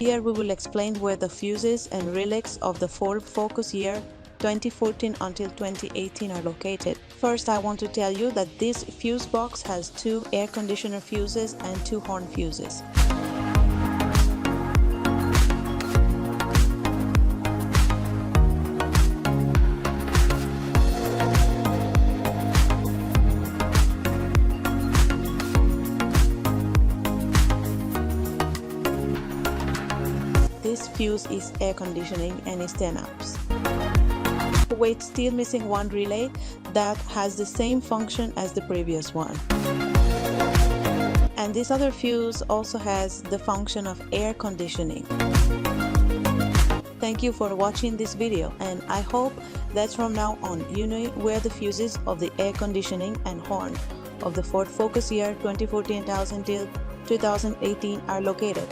Here we will explain where the fuses and relays of the Ford Focus year 2014 until 2018 are located. First, I want to tell you that this fuse box has 2 air conditioner fuses and 2 horn fuses. This fuse is air conditioning and is 10 amps. Wait, still missing one relay that has the same function as the previous one. And this other fuse also has the function of air conditioning. Thank you for watching this video, and I hope that from now on you know where the fuses of the air conditioning and horn of the Ford Focus year 2014 until 2018 are located.